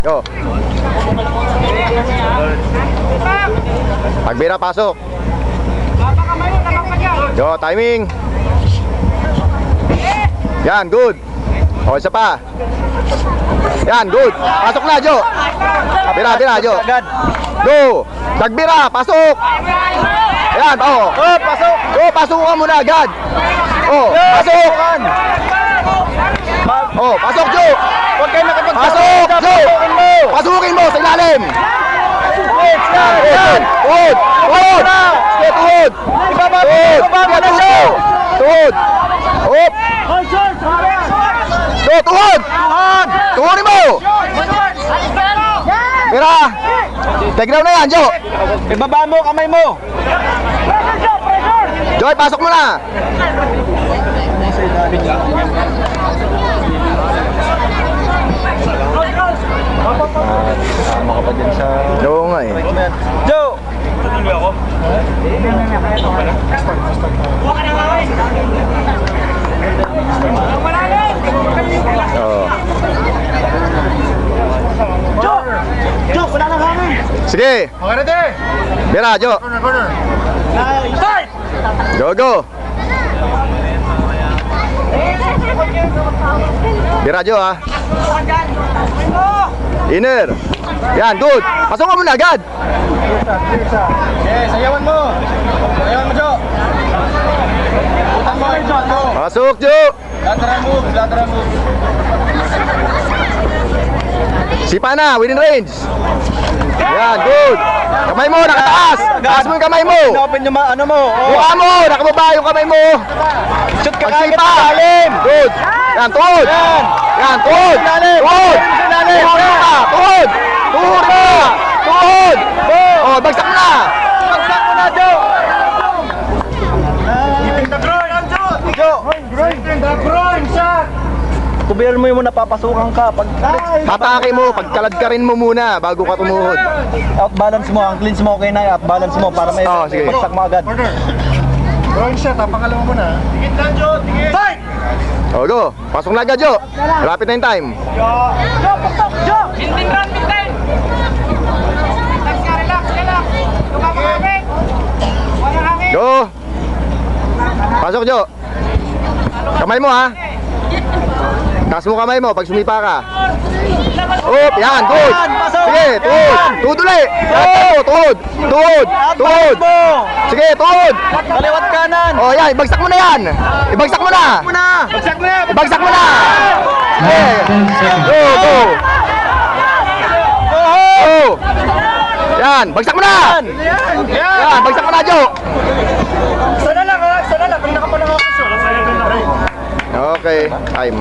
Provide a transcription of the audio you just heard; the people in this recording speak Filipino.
Go. Pagbira, pasok. Go, timing. Yan, good. O, isa pa. Yan, good. Pasok na, Jo. Bira, Jo. Go. Pagbira, pasok. Yan, oh. Oh, pasok. Go, pasukan mo na agad. Oh, pasok. Oh, pasok, Jo. Huwag kayo nakapagsabi. Pasok, Jo. Pasukin mo. Pasukin mo sa ilalim. Yan. Tuhod. Tuhod. Sige, tuhod. Ibaba mo na siya. Tuhod. Hop. Go, tuhod. Tuhodin mo. Mira. Take down na yan, Jo. Ibaba mo, kamay mo. Joy, pasok mo na. Tama ka pa din sa... Oo nga eh. Joe! Oo. Joe, wala nang hangin. Sige. Okay na din. Mira, Jo. Start! Go, go. Mira, Jo, ha. Inner. Yan, good. Pasok mo muna agad. Okay, sayawan mo. Sayawan mo, Joe. Utang mo, Joe. Pasok, Jo. Lateral move, lateral move. Sipa na, within range. Yan, good. Kamay mo, nakataas. Taas mo yung kamay mo. Open yung ano mo. Mukha mo, nakababa yung kamay mo. Shoot ka kagad Magsipa. sa lalim. Good. Yan, tuhod. Yan, tuhod. Tuhod. Tuhod na. Tuhod. Tuhod na. Tuhod. Oh, bagsak mo na. Bagsak mo na, Joe. Joe. Kubiran mo yung muna, papasukan ka. Patake mo, pagkalad ka rin mo muna bago ka tumuhod. Outbalance mo, ang cleans mo, okay na, outbalance mo para may sige. bagsak mo agad. Drawing shot, pangalawa mo na. Tigit lang, Joe! Tigit! Fight! O, go. Pasok na agad, Jo. Malapit na yung time. Joe, pasok! Joe! Bintin run, bintin! Relax ka, relax, relax! Lumapakabit! Walang hangin! Go. Pasok, Jo. Kamay mo, ha. Taas mo kamay mo pag sumipa ka. Up, yan, good. Sige, tuhod. Tuhod ulit. Oh, tuhod. Tuhod. Tuhod. Sige, tuhod. Kaliwat kanan! Oh, yan, ibagsak mo na yan. Ibagsak mo na. Bagsak mo na! Ibagsak mo na. Sige. Go, go. Go. Yan, bagsak mo na. Yan, bagsak mo na, Jo. Sana lang, ha? Sana lang. Pag nakapalang ako. Okay, time.